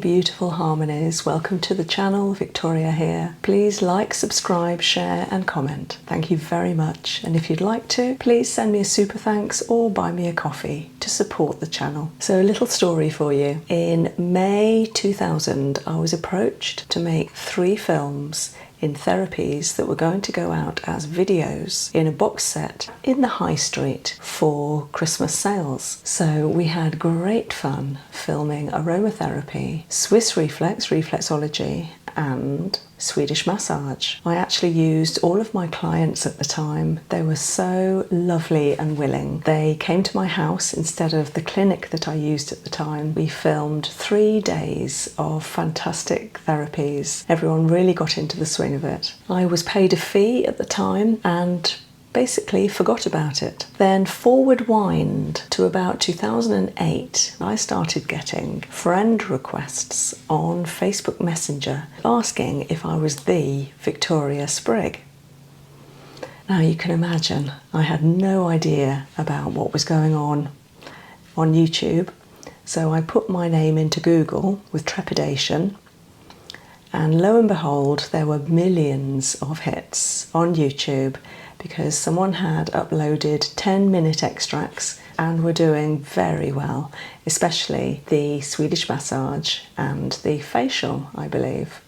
Beautiful Harmonies, welcome to the channel. Victoria here. Please like, subscribe, share and comment. Thank you very much, and if you'd like to, please send me a super thanks or buy me a coffee to support the channel. So a little story for you. In May 2000 I was approached to make 3 films in therapies that were going to go out as videos in a box set in the high street for Christmas sales. So we had great fun filming Aromatherapy, Swiss Reflex Reflexology and Swedish Massage. I actually used all of my clients at the time. They were so lovely and willing. They came to my house instead of the clinic that I used at the time. We filmed 3 days of fantastic therapies. Everyone really got into the swing of it. I was paid a fee at the time and basically forgot about it. Then forward wind to about 2008, I started getting friend requests on Facebook Messenger asking if I was the Victoria Sprigg. Now you can imagine I had no idea about what was going on YouTube, so I put my name into Google with trepidation, and lo and behold there were millions of hits on YouTube because someone had uploaded 10-minute extracts and were doing very well, especially the Swedish massage and the facial, I believe.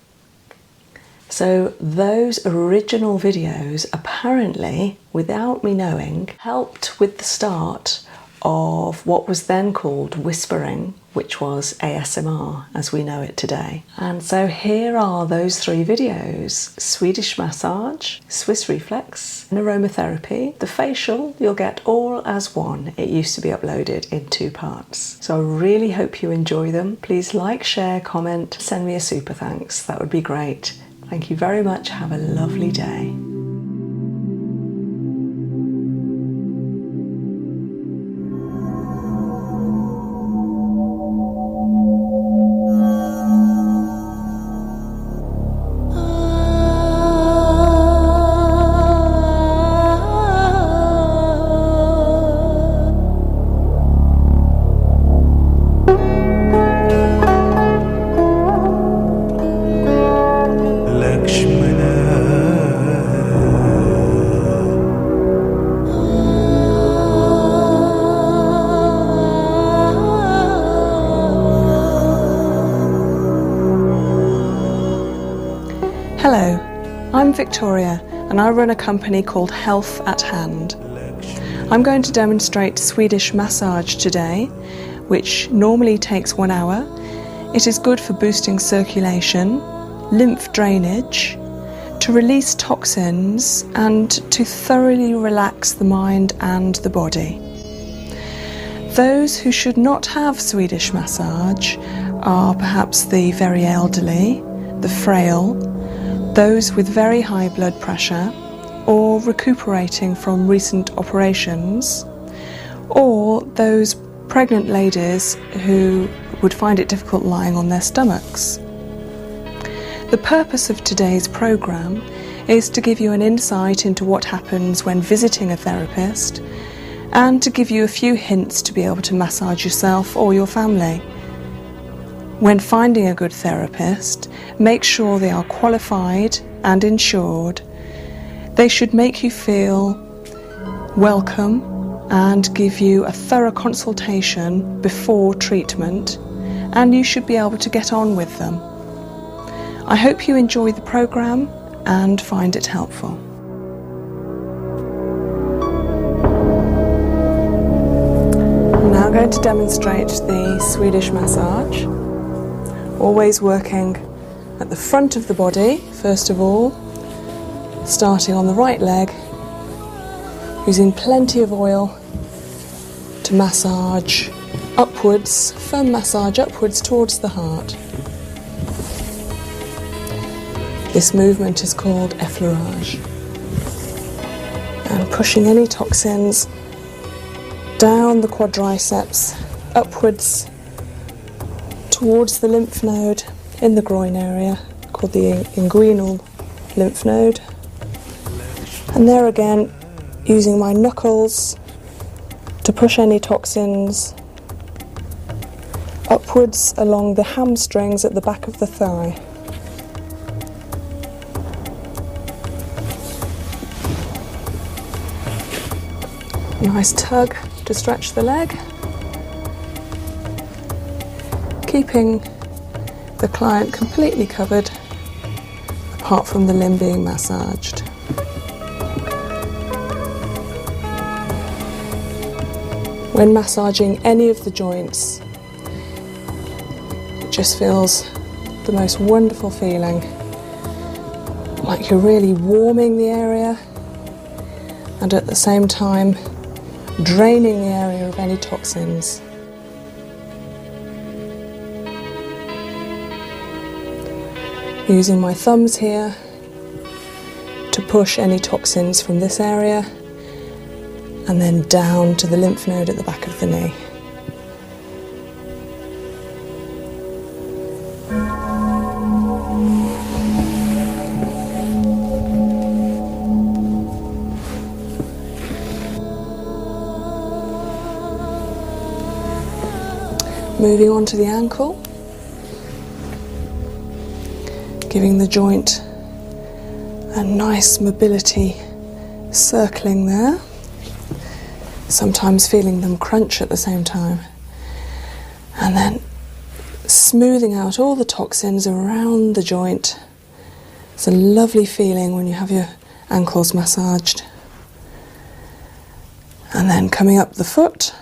So those original videos apparently, without me knowing, helped with the start of what was then called whispering, which was ASMR as we know it today. And so here are those 3 videos: Swedish Massage, Swiss Reflex and Aromatherapy. The facial you'll get all as one. It used to be uploaded in 2 parts. So I really hope you enjoy them. Please like, share, comment, send me a super thanks. That would be great. Thank you very much. Have a lovely day. Hello, I'm Victoria and I run a company called Health at Hand. I'm going to demonstrate Swedish massage today, which normally takes 1 hour. It is good for boosting circulation, lymph drainage, to release toxins and to thoroughly relax the mind and the body. Those who should not have Swedish massage are perhaps the very elderly, the frail, those with very high blood pressure or recuperating from recent operations, or those pregnant ladies who would find it difficult lying on their stomachs. The purpose of today's program is to give you an insight into what happens when visiting a therapist and to give you a few hints to be able to massage yourself or your family. When finding a good therapist, make sure they are qualified and insured. They should make you feel welcome and give you a thorough consultation before treatment, and you should be able to get on with them. I hope you enjoy the program and find it helpful. I'm now going to demonstrate the Swedish massage. Always working at the front of the body, first of all, starting on the right leg, using plenty of oil to massage upwards, firm massage upwards towards the heart. This movement is called effleurage. And pushing any toxins down the quadriceps, upwards towards the lymph node in the groin area, called the inguinal lymph node. And there again, using my knuckles to push any toxins upwards along the hamstrings at the back of the thigh. Nice tug to stretch the leg, keeping the client completely covered apart from the limb being massaged. When massaging any of the joints, it just feels the most wonderful feeling, like you're really warming the area and at the same time draining the area of any toxins. Using my thumbs here to push any toxins from this area and then down to the lymph node at the back of the knee. Moving on to the ankle, giving the joint a nice mobility circling there, sometimes feeling them crunch at the same time, and then smoothing out all the toxins around the joint. It's a lovely feeling when you have your ankles massaged. And then coming up the foot,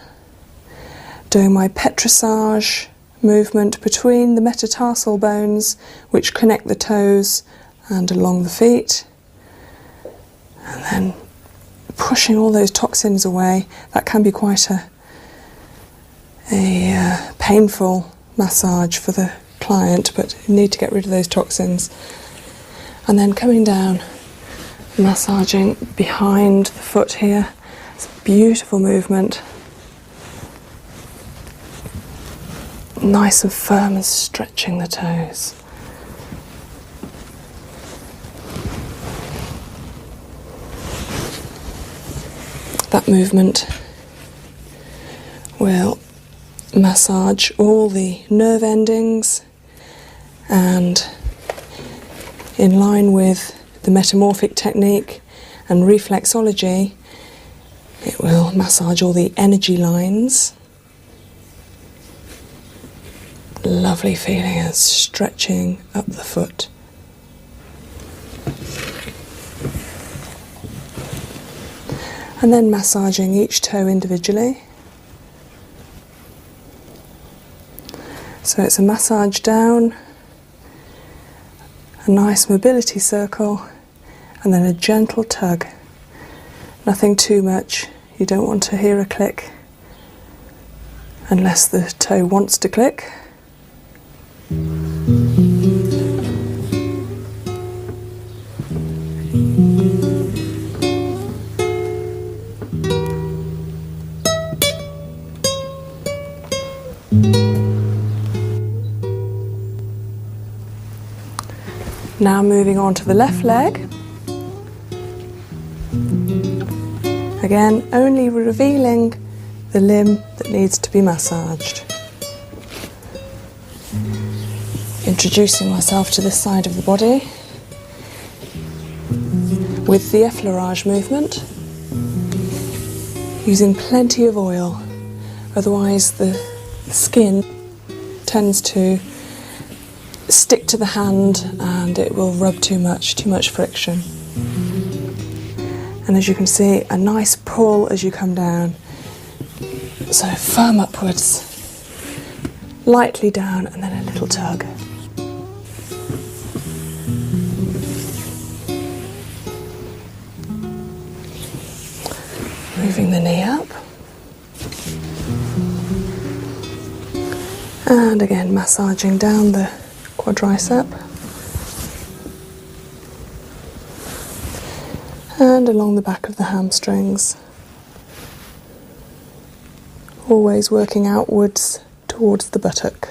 doing my petrissage movement between the metatarsal bones which connect the toes and along the feet, and then pushing all those toxins away. That can be quite a painful massage for the client, but you need to get rid of those toxins. And then coming down, massaging behind the foot here. It's a beautiful movement. Nice and firm and stretching the toes. That movement will massage all the nerve endings, and in line with the metamorphic technique and reflexology, it will massage all the energy lines. Lovely feeling and stretching up the foot. And then massaging each toe individually. So it's a massage down, a nice mobility circle, and then a gentle tug. Nothing too much. You don't want to hear a click unless the toe wants to click. Now moving on to the left leg. Again, only revealing the limb that needs to be massaged. Introducing myself to this side of the body with the effleurage movement, using plenty of oil, otherwise the skin tends to stick to the hand and it will rub too much friction. And as you can see, a nice pull as you come down, so firm upwards, lightly down, and then a little tug. Moving the knee up, and again massaging down the quadricep and along the back of the hamstrings, always working outwards towards the buttock.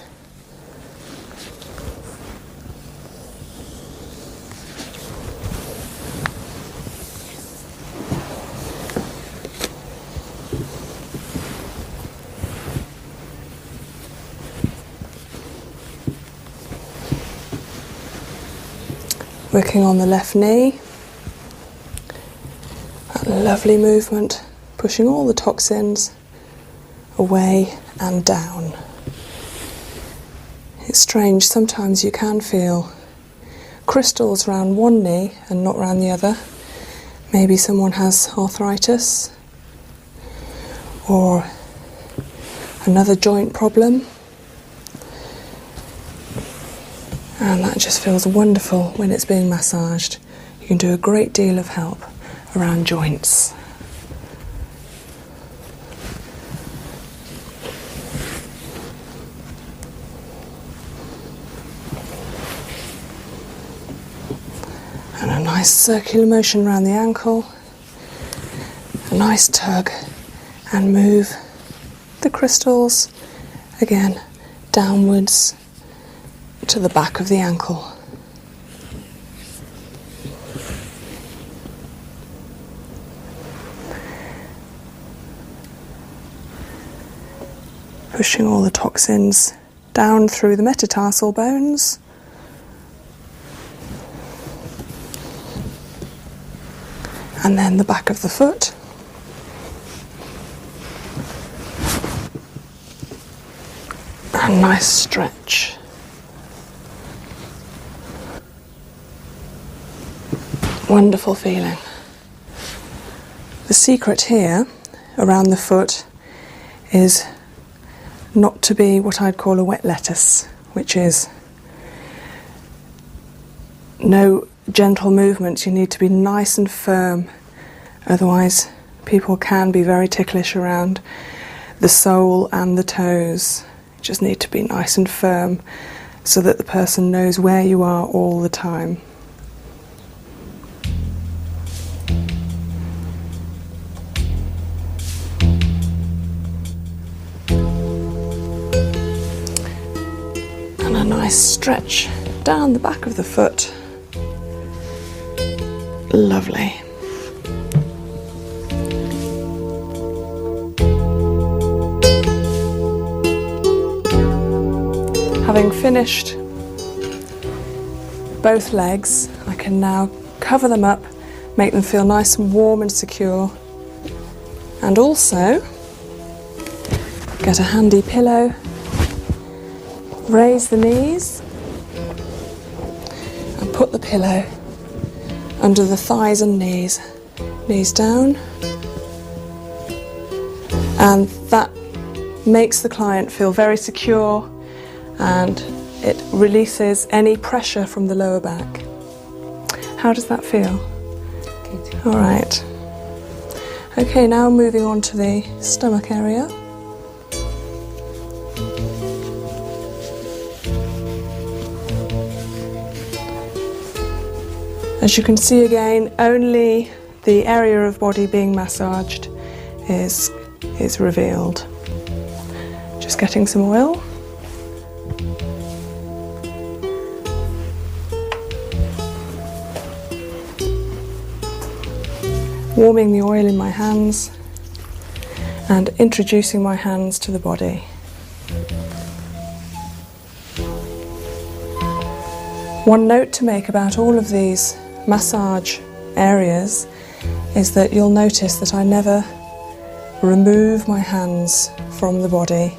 Working on the left knee. That lovely movement, pushing all the toxins away and down. It's strange, sometimes you can feel crystals around one knee and not around the other. Maybe someone has arthritis or another joint problem. And that just feels wonderful when it's being massaged. You can do a great deal of help around joints. And a nice circular motion around the ankle. A nice tug and move the crystals again downwards to the back of the ankle. Pushing all the toxins down through the metatarsal bones. And then the back of the foot. And nice stretch. Wonderful feeling. The secret here around the foot is not to be what I'd call a wet lettuce, which is no gentle movements. You need to be nice and firm, otherwise people can be very ticklish around the sole and the toes. You just need to be nice and firm so that the person knows where you are all the time. And a nice stretch down the back of the foot. Lovely. Having finished both legs, I can now cover them up, make them feel nice and warm and secure, and also get a handy pillow, raise the knees and put the pillow under the thighs and knees, knees down, and that makes the client feel very secure and it releases any pressure from the lower back. How does that feel? Good. All right. Okay, now moving on to the stomach area. As you can see again, only the area of body being massaged is revealed. Just getting some oil. Warming the oil in my hands and introducing my hands to the body. One note to make about all of these massage areas is that you'll notice that I never remove my hands from the body.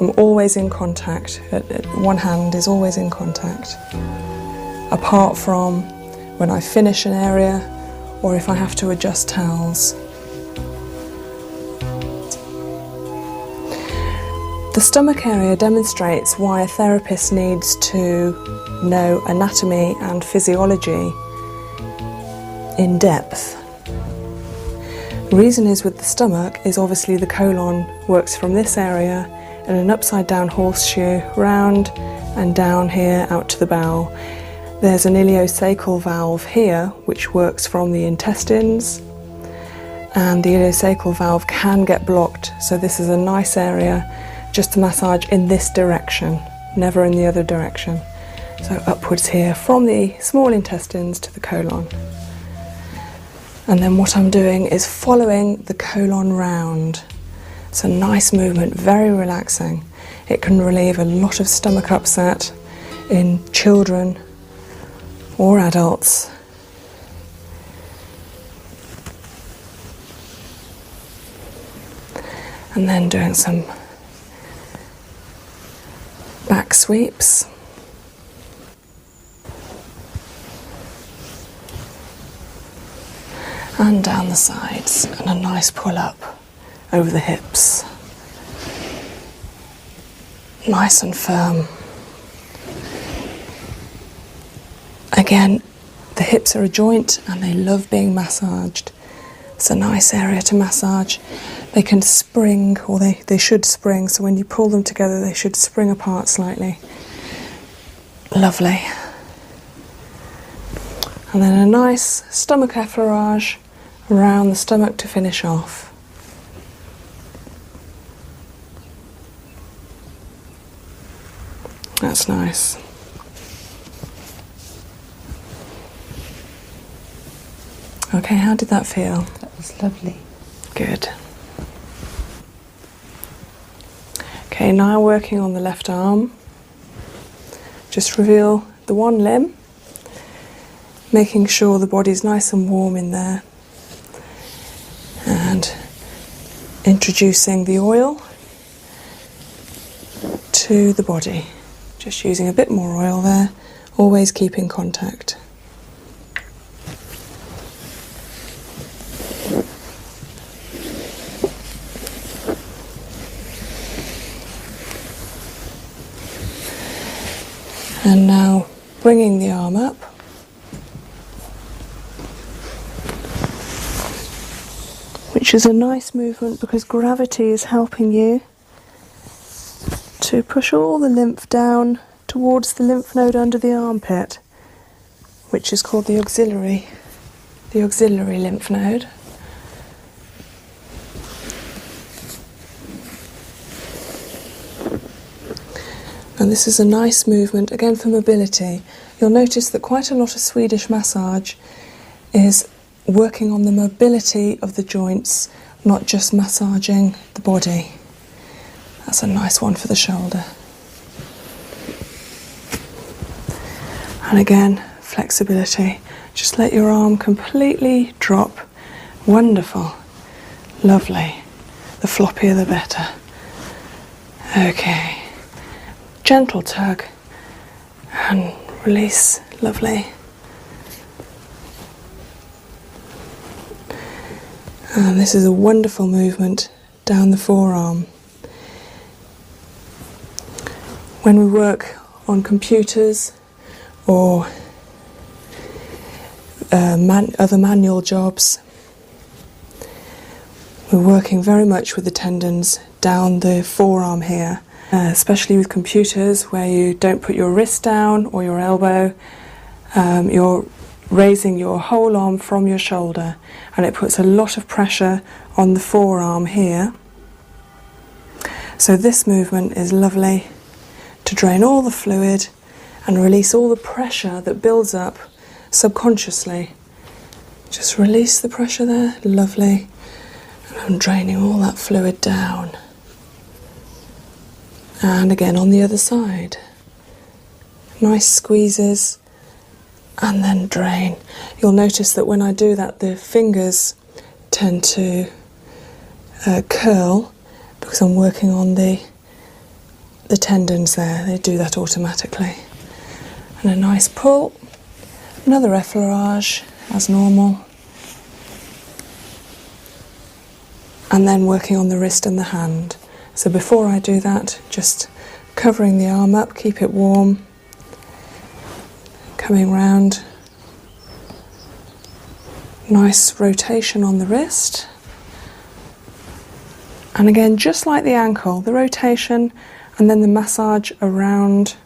I'm always in contact. One hand is always in contact, apart from when I finish an area or if I have to adjust towels. The stomach area demonstrates why a therapist needs to know anatomy and physiology in depth. The reason is with the stomach is obviously the colon works from this area in an upside down horseshoe round and down here out to the bowel. There's an ileocecal valve here which works from the intestines, and the ileocecal valve can get blocked, so this is a nice area just to massage in this direction, never in the other direction. So upwards here from the small intestines to the colon. And then what I'm doing is following the colon round. It's a nice movement, very relaxing. It can relieve a lot of stomach upset in children or adults. And then doing some back sweeps. And down the sides, and a nice pull up over the hips. Nice and firm. Again, the hips are a joint and they love being massaged. It's a nice area to massage. They can spring, or they should spring, so when you pull them together they should spring apart slightly. Lovely. And then a nice stomach effleurage around the stomach to finish off. That's nice. Okay, how did that feel? That was lovely. Good. Okay, now working on the left arm. Just reveal the one limb, making sure the body's nice and warm in there. And introducing the oil to the body. Just using a bit more oil there, always keeping contact. And now bringing the arm up. Which is a nice movement because gravity is helping you to push all the lymph down towards the lymph node under the armpit, which is called the auxiliary lymph node. And this is a nice movement, again for mobility. You'll notice that quite a lot of Swedish massage is working on the mobility of the joints, not just massaging the body. That's a nice one for the shoulder. And again, flexibility. Just let your arm completely drop. Wonderful. Lovely. The floppier the better. Okay. Gentle tug and release. Lovely. And this is a wonderful movement down the forearm. When we work on computers or other manual jobs, we're working very much with the tendons down the forearm here, especially with computers where you don't put your wrist down or your elbow. You're raising your whole arm from your shoulder, and it puts a lot of pressure on the forearm here. So this movement is lovely to drain all the fluid and release all the pressure that builds up subconsciously. Just release the pressure there, lovely. And I'm draining all that fluid down. And again on the other side. Nice squeezes and then drain. You'll notice that when I do that the fingers tend to curl because I'm working on the tendons there. They do that automatically. And a nice pull. Another effleurage as normal. And then working on the wrist and the hand. So before I do that, just covering the arm up, keep it warm. Coming round. Nice rotation on the wrist. And again, just like the ankle, the rotation and then the massage around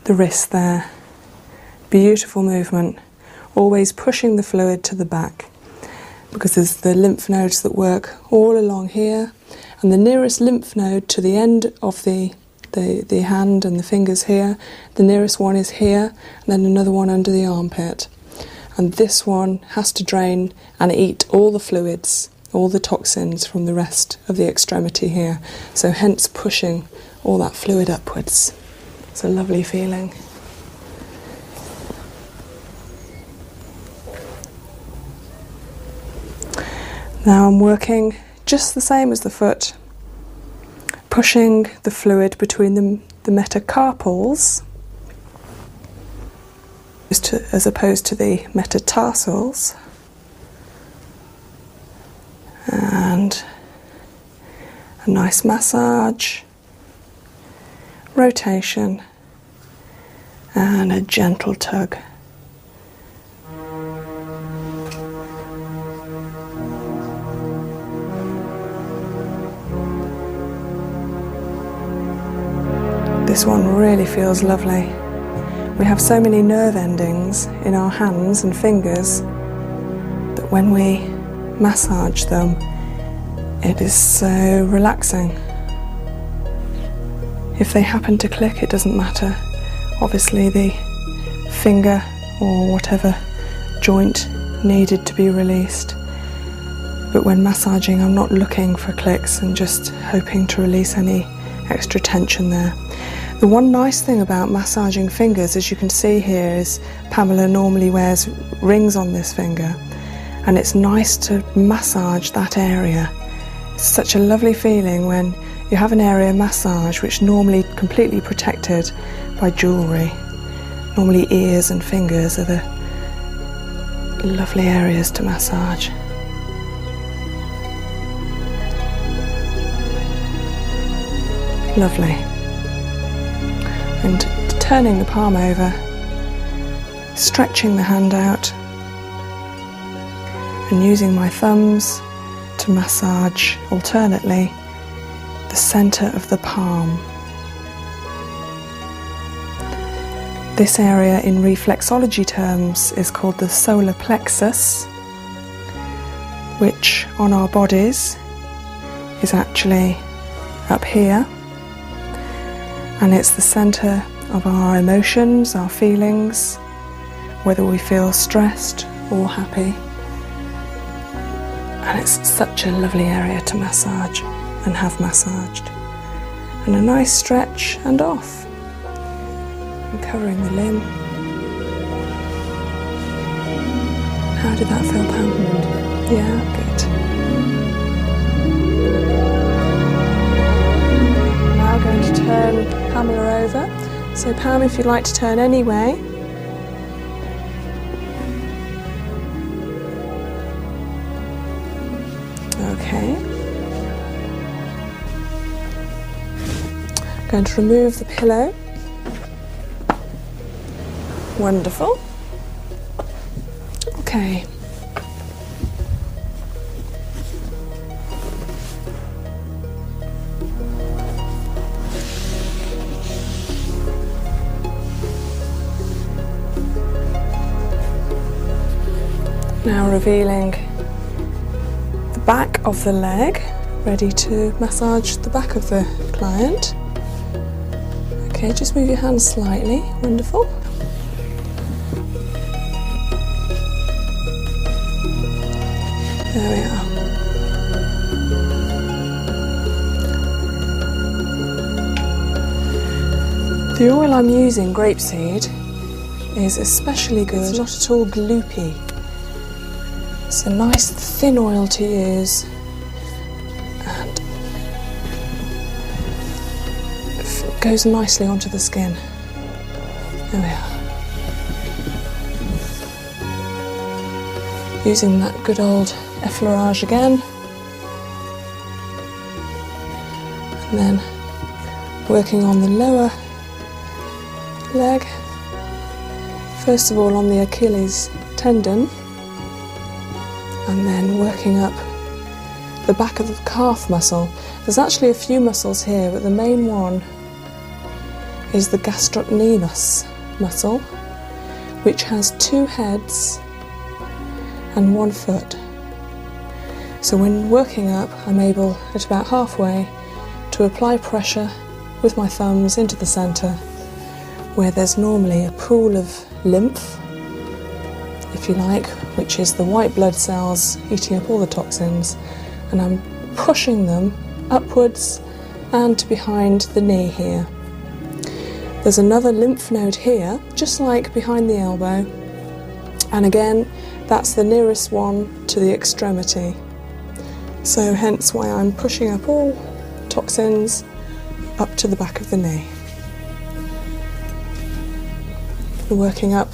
the wrist there. Beautiful movement. Always pushing the fluid to the back because there's the lymph nodes that work all along here, and the nearest lymph node to the end of the hand and the fingers here, the nearest one is here, and then another one under the armpit. And this one has to drain and eat all the fluids, all the toxins from the rest of the extremity here. So hence pushing all that fluid upwards. It's a lovely feeling. Now I'm working just the same as the foot, pushing the fluid between the metacarpals as opposed to the metatarsals, and a nice massage, rotation, and a gentle tug. This one really feels lovely. We have so many nerve endings in our hands and fingers that when we massage them, it is so relaxing. If they happen to click, it doesn't matter. Obviously the finger or whatever joint needed to be released. But when massaging, I'm not looking for clicks and just hoping to release any extra tension there. The one nice thing about massaging fingers, as you can see here, is Pamela normally wears rings on this finger, and it's nice to massage that area. It's such a lovely feeling when you have an area massage which normally completely protected by jewellery. Normally ears and fingers are the lovely areas to massage. Lovely. And turning the palm over, stretching the hand out, and using my thumbs to massage alternately the centre of the palm. This area in reflexology terms is called the solar plexus, which on our bodies is actually up here. And it's the centre of our emotions, our feelings, whether we feel stressed or happy. And it's such a lovely area to massage and have massaged. And a nice stretch and off. And covering the limb. How did that feel, Pam? Yeah, good. Now going to turn Pamela over. So Pam, if you'd like to turn any way. Okay. I'm going to remove the pillow. Wonderful. Okay. Now revealing the back of the leg, ready to massage the back of the client. Okay, just move your hands slightly. Wonderful. There we are. The oil I'm using, grapeseed, is especially good. It's not at all gloopy. It's a nice thin oil to use, and it goes nicely onto the skin. There we are. Using that good old effleurage again, and then working on the lower leg. First of all on the Achilles tendon, and then working up the back of the calf muscle. There's actually a few muscles here, but the main one is the gastrocnemius muscle, which has 2 heads and 1 foot. So when working up, I'm able at about halfway to apply pressure with my thumbs into the centre, where there's normally a pool of lymph, if you like, which is the white blood cells eating up all the toxins, and I'm pushing them upwards and behind the knee here. There's another lymph node here, just like behind the elbow, and again that's the nearest one to the extremity. So hence why I'm pushing up all toxins up to the back of the knee. Working up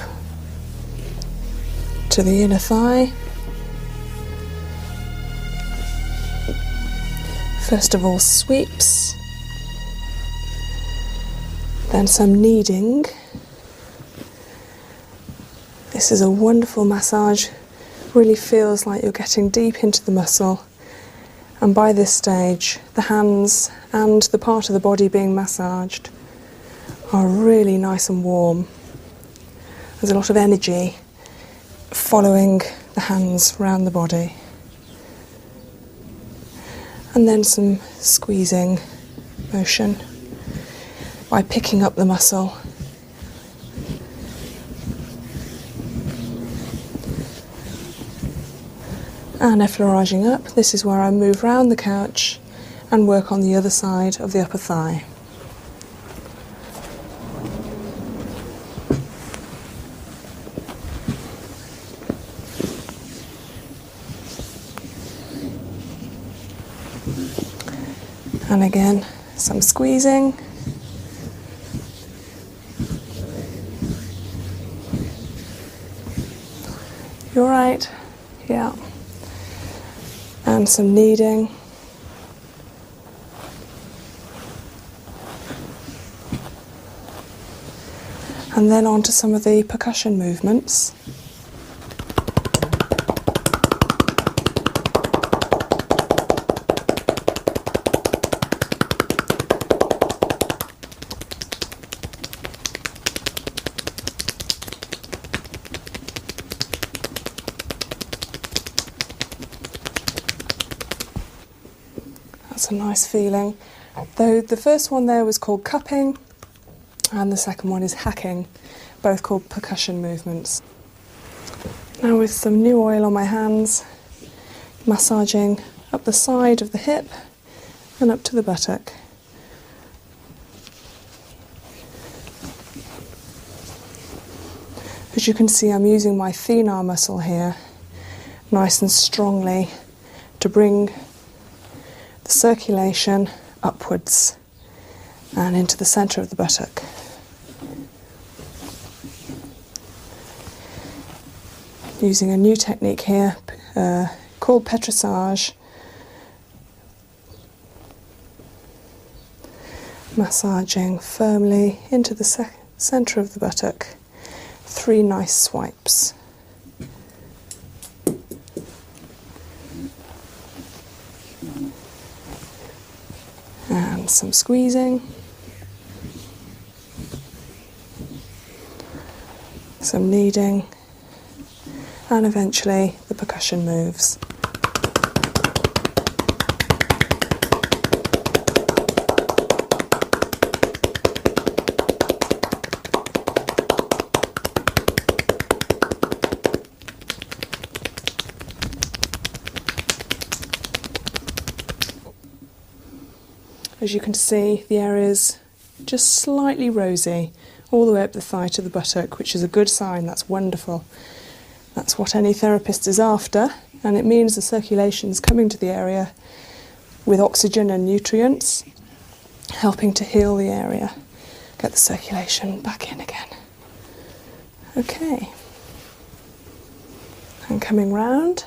to the inner thigh. First of all, sweeps, then some kneading. This is a wonderful massage, really feels like you're getting deep into the muscle, and by this stage the hands and the part of the body being massaged are really nice and warm. There's a lot of energy following the hands around the body. And then some squeezing motion by picking up the muscle. And effleuraging up, this is where I move round the couch and work on the other side of the upper thigh. And again, some squeezing. You all right? Yeah. And some kneading. And then on to some of the percussion movements. That's a nice feeling. Though the first one there was called cupping and the second one is hacking, both called percussion movements. Now with some new oil on my hands, massaging up the side of the hip and up to the buttock. As you can see, I'm using my thenar muscle here nice and strongly to bring the circulation upwards and into the centre of the buttock. Using a new technique here called petrissage, massaging firmly into the centre of the buttock. 3 nice swipes. And some squeezing, some kneading, and eventually the percussion moves. As you can see, the area is just slightly rosy, all the way up the thigh to the buttock, which is a good sign. That's wonderful. That's what any therapist is after, and it means the circulation is coming to the area with oxygen and nutrients, helping to heal the area, get the circulation back in again. Okay, and coming round.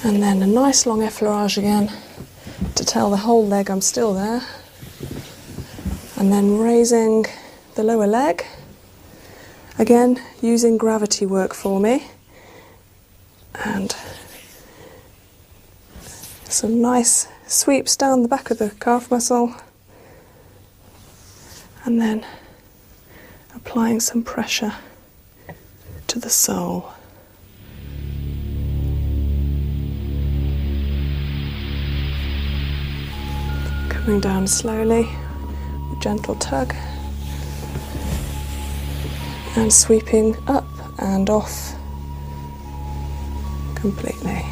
And then a nice long effleurage again to tell the whole leg I'm still there. And then raising the lower leg. Again, using gravity work for me. And some nice sweeps down the back of the calf muscle. And then applying some pressure to the sole. Coming down slowly, with gentle tug, and sweeping up and off completely.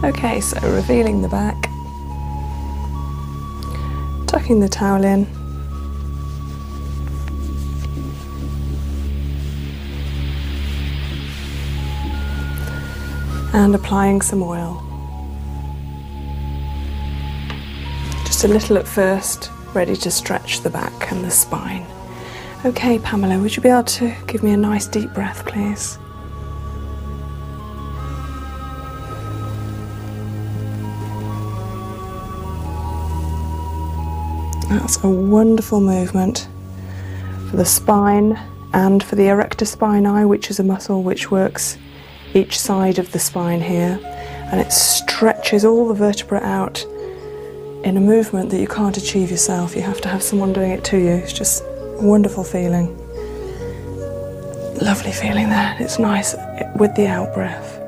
Okay, so revealing the back, tucking tucking the towel in. And applying some oil. Just a little at first, ready to stretch the back and the spine. Okay, Pamela, would you be able to give me a nice deep breath, please? That's a wonderful movement for the spine and for the erector spinae, which is a muscle which works each side of the spine here, and it stretches all the vertebrae out in a movement that you can't achieve yourself. You have to have someone doing it to you. It's just a wonderful feeling. Lovely feeling there. It's nice with the out breath.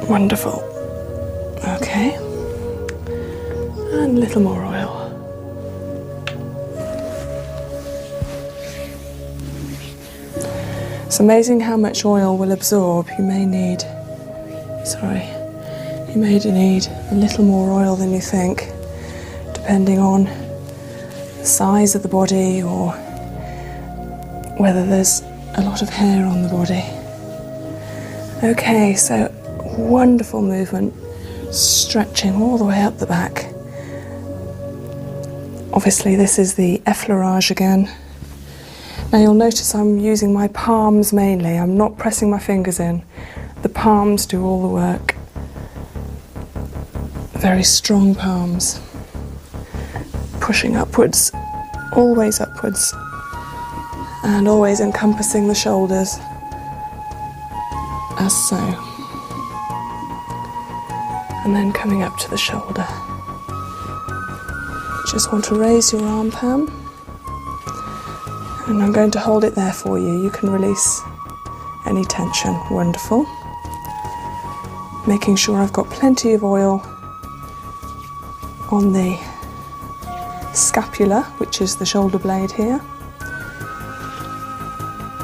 Wonderful. Okay. And a little more oil. It's amazing how much oil will absorb. You may need a little more oil than you think, depending on the size of the body or whether there's a lot of hair on the body. Okay, so wonderful movement, stretching all the way up the back. Obviously this is the effleurage again. Now you'll notice I'm using my palms mainly. I'm not pressing my fingers in. The palms do all the work. Very strong palms. Pushing upwards, always upwards, and always encompassing the shoulders, as so. And then coming up to the shoulder. Just want to raise your arm, Pam. And I'm going to hold it there for you. You can release any tension. Wonderful. Making sure I've got plenty of oil on the scapula, which is the shoulder blade here.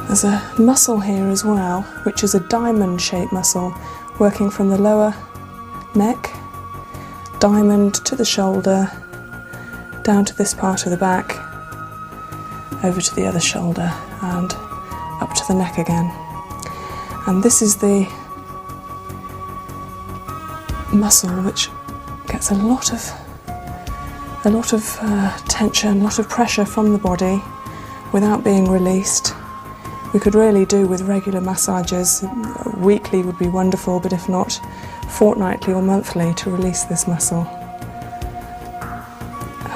There's a muscle here as well, which is a diamond-shaped muscle, working from the lower neck, diamond to the shoulder, down to this part of the back, over to the other shoulder and up to the neck again. And this is the muscle which gets a lot of tension, a lot of pressure from the body without being released. We could really do with regular massages. Weekly would be wonderful, but if not, fortnightly or monthly to release this muscle.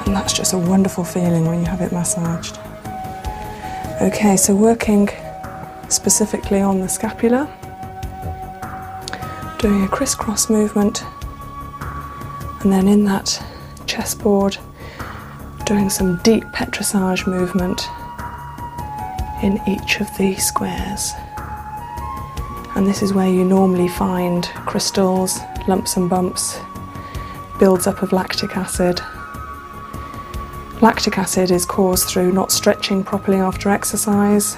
And that's just a wonderful feeling when you have it massaged. Okay, so working specifically on the scapula, doing a crisscross movement, and then in that chestboard, doing some deep petrissage movement in each of the squares. And this is where you normally find crystals, lumps and bumps, builds up of lactic acid. Lactic acid is caused through not stretching properly after exercise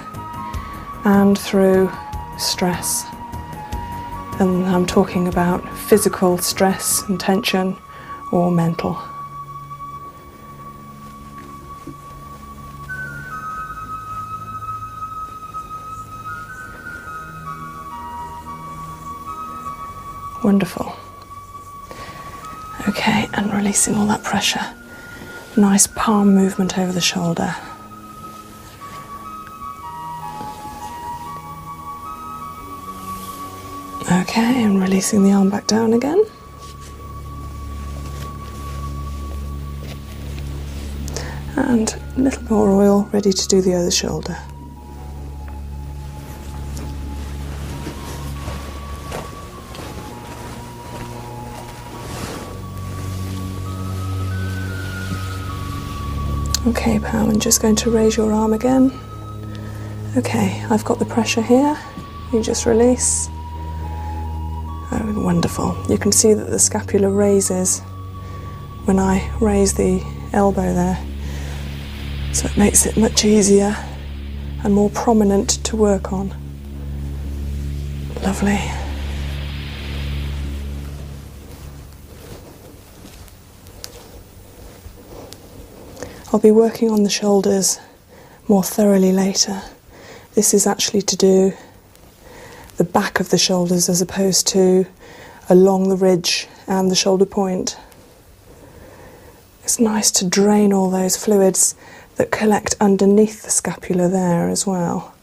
and through stress. And I'm talking about physical stress and tension or mental. Wonderful. Okay, and releasing all that pressure. Nice palm movement over the shoulder. Okay, and releasing the arm back down again. And a little more oil, ready to do the other shoulder. Okay, Pam, I'm just going to raise your arm again. Okay, I've got the pressure here. You just release. Oh, wonderful. You can see that the scapula raises when I raise the elbow there. So it makes it much easier and more prominent to work on. Lovely. I'll be working on the shoulders more thoroughly later. This is actually to do the back of the shoulders as opposed to along the ridge and the shoulder point. It's nice to drain all those fluids that collect underneath the scapula there as well.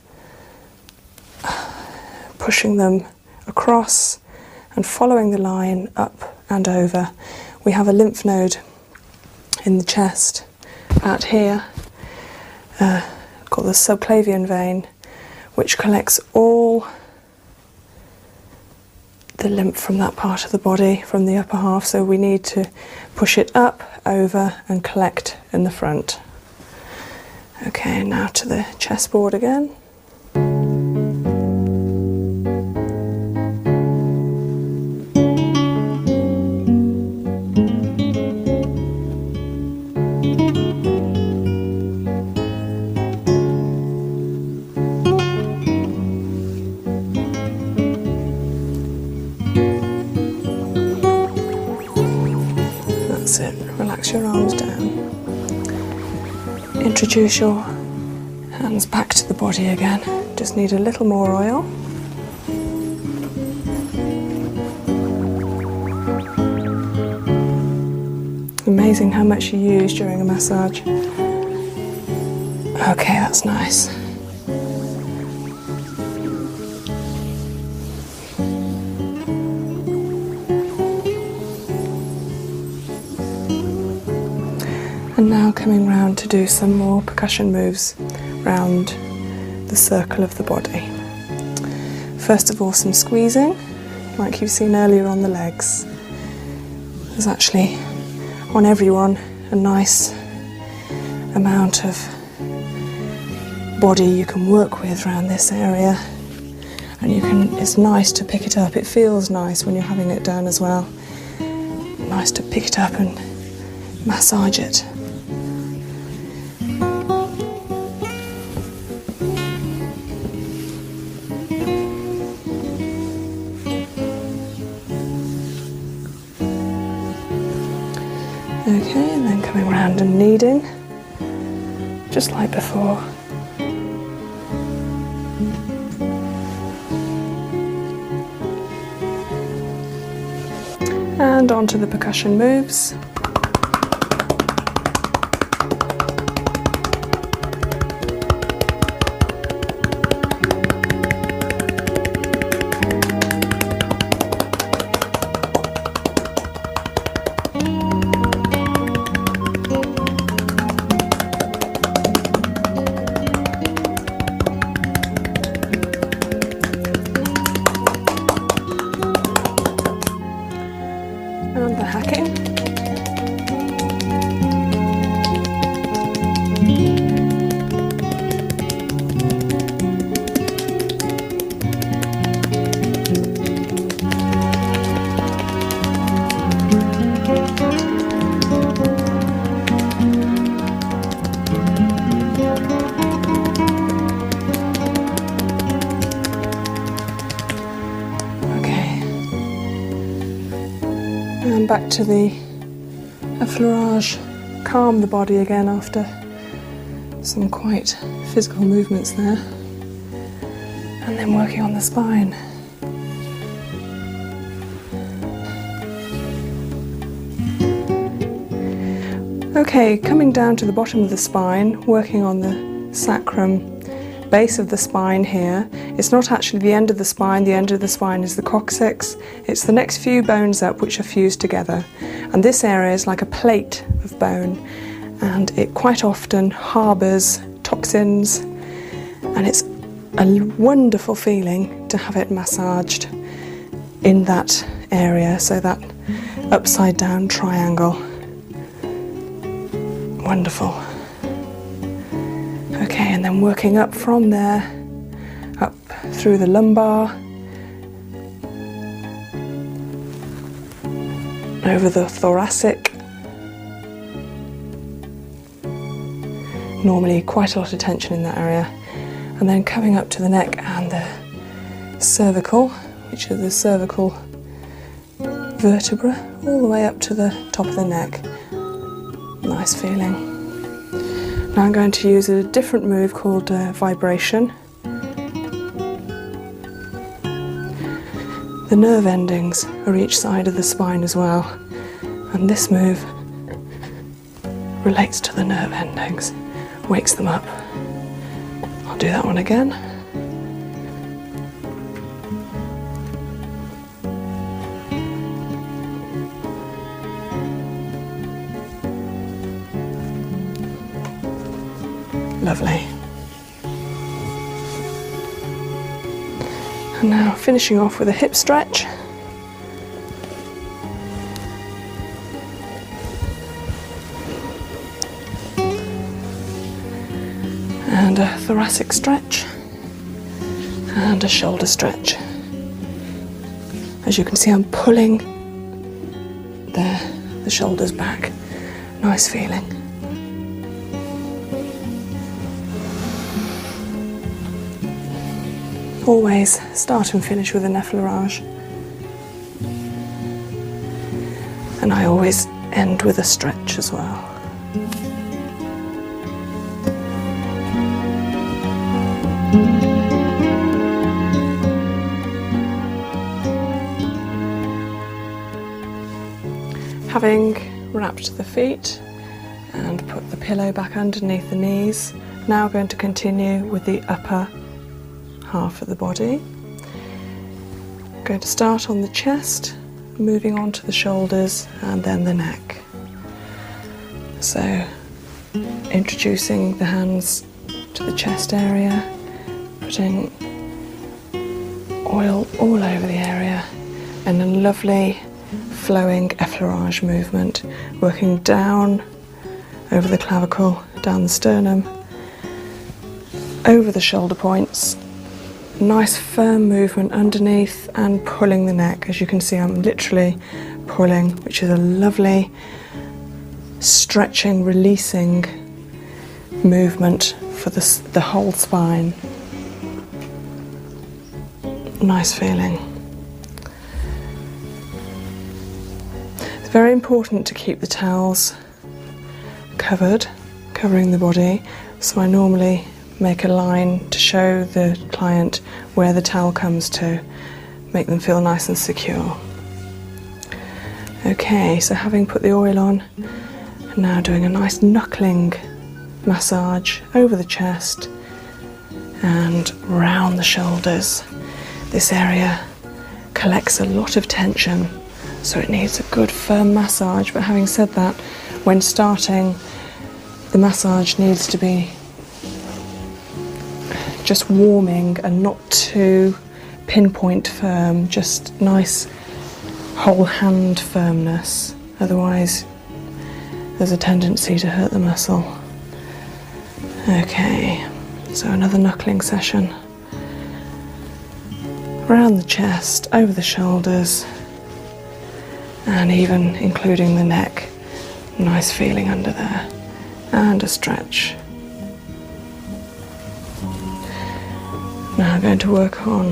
Pushing them across and following the line up and over. We have a lymph node in the chest out here called the subclavian vein, which collects all the lymph from that part of the body, from the upper half, so we need to push it up, over and collect in the front. Okay, now to the chestboard again. That's it. Relax your arms down. Introduce your hands back to the body again. Just need a little more oil. Amazing how much you use during a massage. Okay, that's nice. And now coming round to do some more percussion moves round the circle of the body. First of all, some squeezing, like you've seen earlier on the legs. There's actually, on everyone, a nice amount of body you can work with around this area. And it's nice to pick it up. It feels nice when you're having it done as well. Nice to pick it up and massage it. Okay, and then coming around and kneading, just like before. And onto the percussion moves. And the hacking. And back to the effleurage, calm the body again after some quite physical movements there. And then working on the spine. Okay, coming down to the bottom of the spine, working on the sacrum, base of the spine here. It's not actually the end of the spine is the coccyx. It's the next few bones up which are fused together. And this area is like a plate of bone, and it quite often harbours toxins, and it's a wonderful feeling to have it massaged in that area, so that upside down triangle. Wonderful. Okay, and then working up from there, up through the lumbar, over the thoracic. Normally quite a lot of tension in that area. And then coming up to the neck and the cervical, which is the cervical vertebra, all the way up to the top of the neck. Nice feeling. Now I'm going to use a different move called vibration. The nerve endings are each side of the spine as well, and this move relates to the nerve endings, wakes them up. I'll do that one again. Lovely. And now finishing off with a hip stretch. And a thoracic stretch. And a shoulder stretch. As you can see, I'm pulling the shoulders back. Nice feeling. Always start and finish with an effleurage, and I always end with a stretch as well. Having wrapped the feet and put the pillow back underneath the knees, now going to continue with the upper half of the body. I'm going to start on the chest, moving on to the shoulders and then the neck. So introducing the hands to the chest area, putting oil all over the area, and a lovely flowing effleurage movement, working down over the clavicle, down the sternum, over the shoulder points. Nice firm movement underneath and pulling the neck. As you can see, I'm literally pulling, which is a lovely stretching, releasing movement for the whole spine. Nice feeling. It's very important to keep the towels covering the body, so I normally make a line to show the client where the towel comes to, make them feel nice and secure. Okay, so having put the oil on, now doing a nice knuckling massage over the chest and round the shoulders. This area collects a lot of tension, so it needs a good firm massage. But having said that, when starting, the massage needs to be just warming and not too pinpoint firm, just nice whole hand firmness, otherwise there's a tendency to hurt the muscle. Okay, so another knuckling session. Around the chest, over the shoulders, and even including the neck. Nice feeling under there, and a stretch. Now I'm going to work on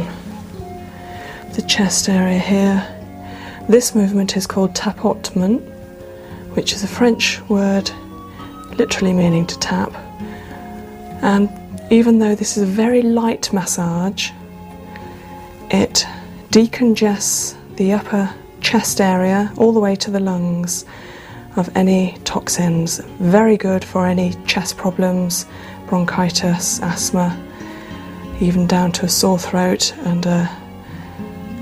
the chest area here. This movement is called tapotement, which is a French word literally meaning to tap. And even though this is a very light massage, it decongests the upper chest area all the way to the lungs of any toxins. Very good for any chest problems, bronchitis, asthma, even down to a sore throat and a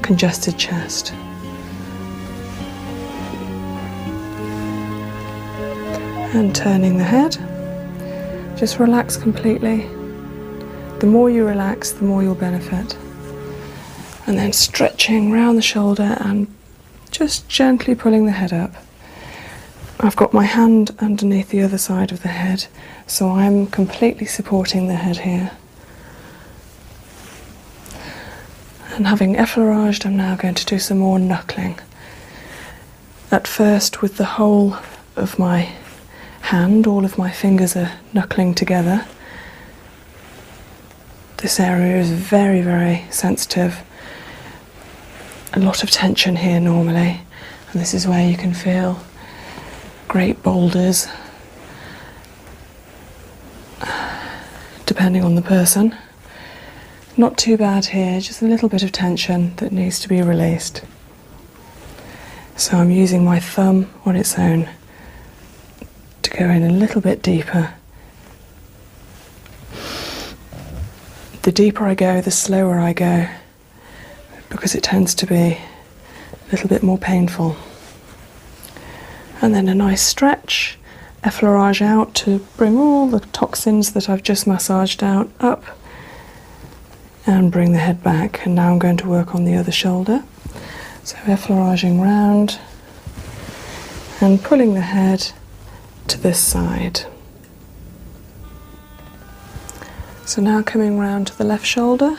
congested chest. And turning the head, just relax completely. The more you relax, the more you'll benefit. And then stretching round the shoulder and just gently pulling the head up. I've got my hand underneath the other side of the head, so I'm completely supporting the head here. And having effleuraged, I'm now going to do some more knuckling. At first with the whole of my hand, all of my fingers are knuckling together. This area is very, very sensitive. A lot of tension here normally, and this is where you can feel great boulders depending on the person. Not too bad here, just a little bit of tension that needs to be released. So I'm using my thumb on its own to go in a little bit deeper. The deeper I go, the slower I go, because it tends to be a little bit more painful. And then a nice stretch, effleurage out to bring all the toxins that I've just massaged out up, and bring the head back. And now I'm going to work on the other shoulder. So effleuraging round and pulling the head to this side. So now coming round to the left shoulder.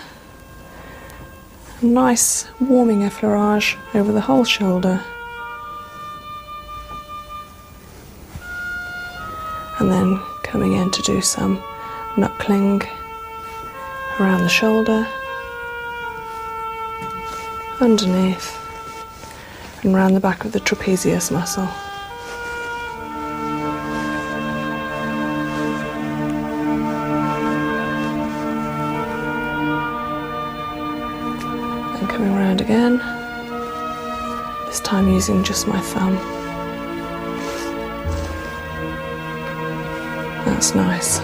A nice warming effleurage over the whole shoulder. And then coming in to do some knuckling around the shoulder, underneath, and around the back of the trapezius muscle. And coming around again, this time using just my thumb. That's nice.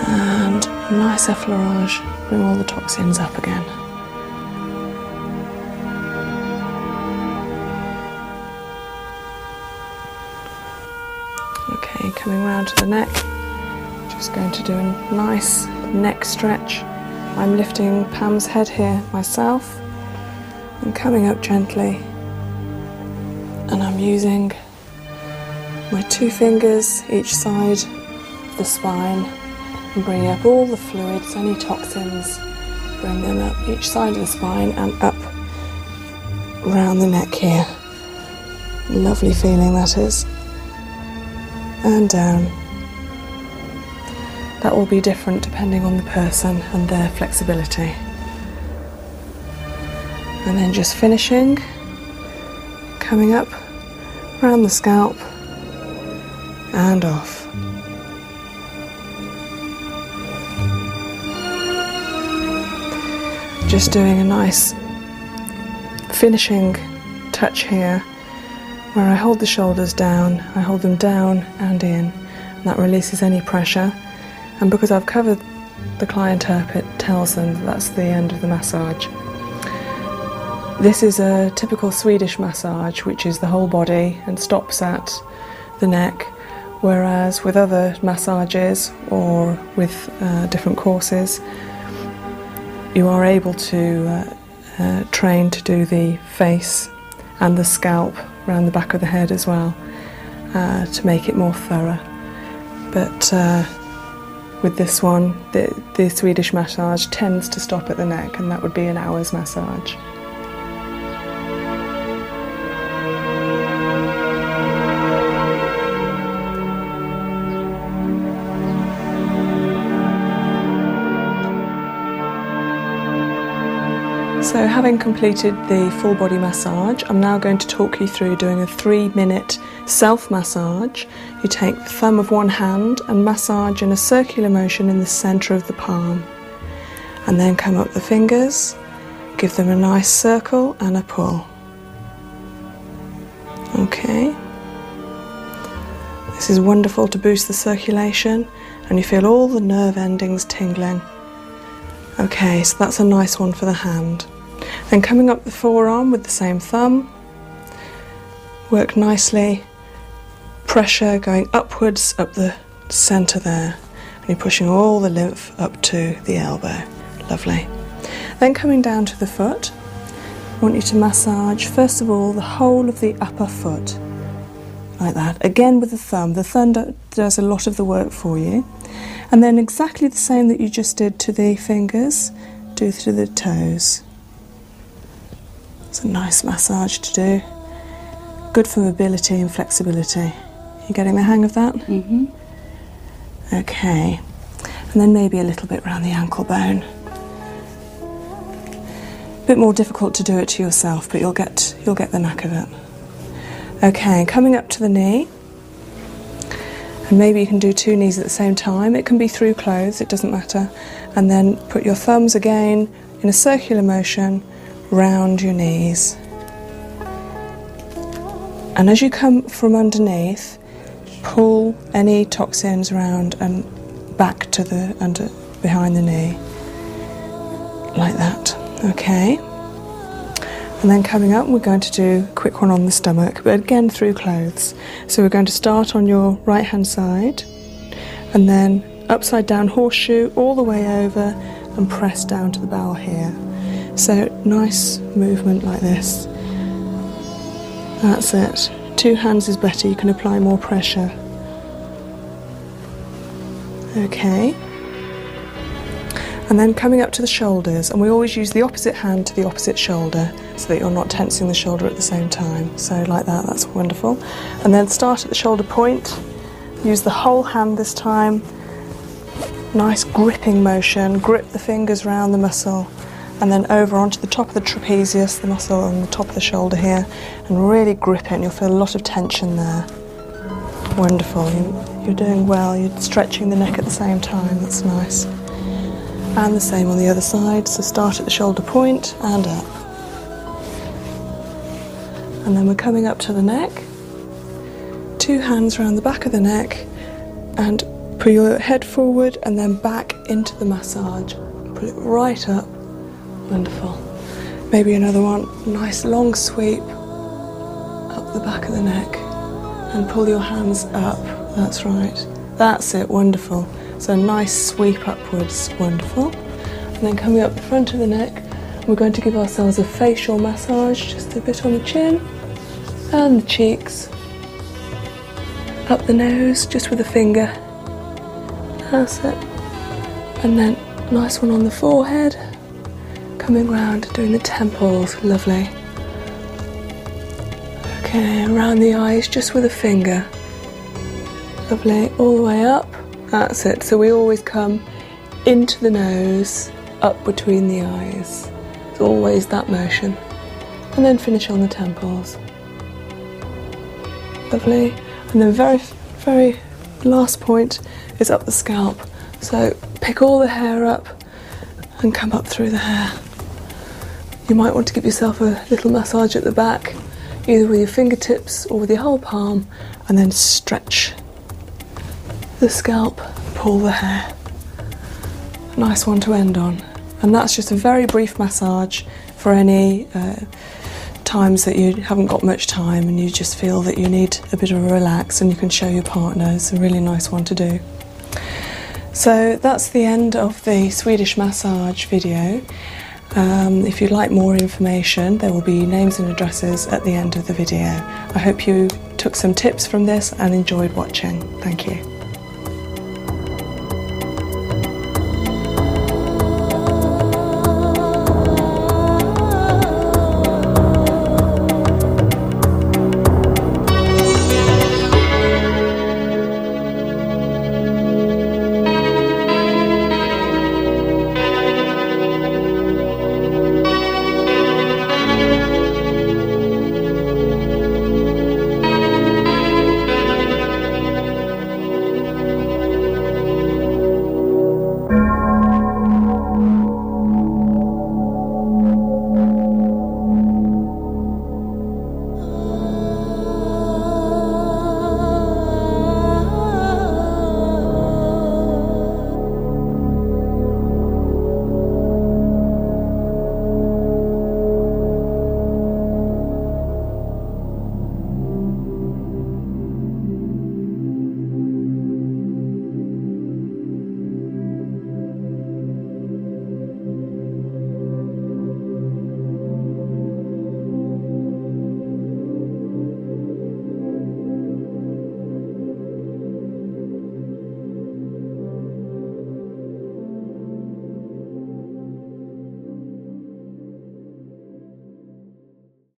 And a nice effleurage, bring all the toxins up again. Okay, coming round to the neck, just going to do a nice neck stretch. I'm lifting Pam's head here myself and coming up gently, and I'm using my 2 fingers each side of the spine and bringing up all the fluids, any toxins, bring them up each side of the spine and up around the neck here. Lovely feeling that is. And down. That will be different depending on the person and their flexibility. And then just finishing, coming up around the scalp and off. Just doing a nice finishing touch here where I hold the shoulders down, I hold them down and in, and that releases any pressure. And because I've covered the client up, it tells them that that's the end of the massage. This is a typical Swedish massage, which is the whole body and stops at the neck, whereas with other massages or with different courses, you are able to train to do the face and the scalp around the back of the head as well, to make it more thorough. But with this one, the Swedish massage tends to stop at the neck, and that would be an hour's massage. So having completed the full body massage, I'm now going to talk you through doing a 3-minute self-massage. You take the thumb of one hand and massage in a circular motion in the centre of the palm. And then come up the fingers, give them a nice circle and a pull. Okay. This is wonderful to boost the circulation, and you feel all the nerve endings tingling. Okay, so that's a nice one for the hand. Then coming up the forearm with the same thumb, work nicely, pressure going upwards up the centre there, and you're pushing all the lymph up to the elbow. Lovely. Then coming down to the foot, I want you to massage first of all the whole of the upper foot, like that, again with the thumb. The thumb does a lot of the work for you. And then exactly the same that you just did to the fingers, do to the toes. It's a nice massage to do. Good for mobility and flexibility. You getting the hang of that? Mm-hmm. Okay. And then maybe a little bit around the ankle bone. A bit more difficult to do it to yourself, but you'll get the knack of it. Okay, coming up to the knee, and maybe you can do 2 knees at the same time. It can be through clothes, it doesn't matter. And then put your thumbs again in a circular motion round your knees. And as you come from underneath, pull any toxins around and back to the behind the knee, like that. Okay. And then coming up, we're going to do a quick one on the stomach, but again through clothes. So we're going to start on your right hand side, and then upside down horseshoe all the way over and press down to the bowel here. So nice movement like this. That's it. 2 hands is better, you can apply more pressure. Okay. And then coming up to the shoulders, and we always use the opposite hand to the opposite shoulder so that you're not tensing the shoulder at the same time. So like that, that's wonderful. And then start at the shoulder point, use the whole hand this time. Nice gripping motion, grip the fingers around the muscle, and then over onto the top of the trapezius, the muscle on the top of the shoulder here, and really grip it, and you'll feel a lot of tension there. Wonderful, you're doing well, you're stretching the neck at the same time, that's nice. And the same on the other side, so start at the shoulder point and up. And then we're coming up to the neck. 2 hands around the back of the neck, and put your head forward and then back into the massage. Put it right up. Wonderful. Maybe another one. Nice long sweep up the back of the neck and pull your hands up. That's right. That's it. Wonderful. So a nice sweep upwards, wonderful. And then coming up the front of the neck, we're going to give ourselves a facial massage, just a bit on the chin and the cheeks. Up the nose, just with a finger. That's it. And then a nice one on the forehead. Coming round, doing the temples, lovely. Okay, around the eyes, just with a finger. Lovely, all the way up. That's it, so we always come into the nose, up between the eyes. It's always that motion. And then finish on the temples. Lovely. And the very last point is up the scalp. So pick all the hair up and come up through the hair. You might want to give yourself a little massage at the back, either with your fingertips or with your whole palm, and then stretch the scalp, pull the hair. A nice one to end on. And that's just a very brief massage for any times that you haven't got much time and you just feel that you need a bit of a relax, and you can show your partner. It's a really nice one to do. So that's the end of the Swedish massage video. If you'd like more information, there will be names and addresses at the end of the video. I hope you took some tips from this and enjoyed watching. Thank you.